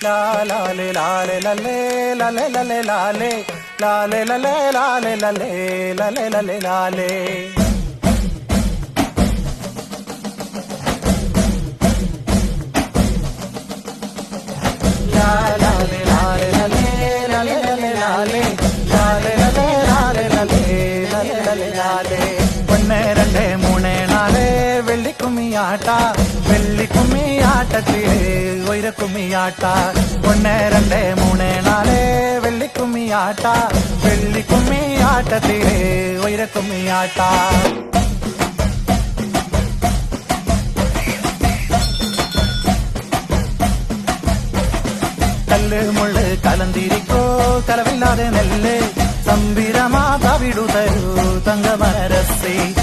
ലാലെ ലാലെ ലല്ലേ ലല്ലേ ലല്ലേ ലാലേ ലാലെ ലല്ലേ ലാലെ ലല്ലേ ലല്ലേ ലല്ലേ ലാലേ ഒന്ന് രണ്ട് മൂന്ന് നാല് വെള്ളിക്കുമ്മിയാട്ട വെള്ളിക്കുമ്മിയാട്ടത്തില് ഉയരക്കുമ്മിയാട്ട ഒന്ന് രണ്ട് മൂന്ന് നാല് വെള്ളിക്കുമ്മിയാട്ട വെള്ളിക്കുമ്മിയാട്ടത്തില് ഉയരക്കുമ്മിയാട്ട കല്ല് മുള്ള് കലന്തിരിക്കോ കലവില്ലാതെ നെല്ല് സംബിരമാ തവിടു തരൂ തങ്കമരസി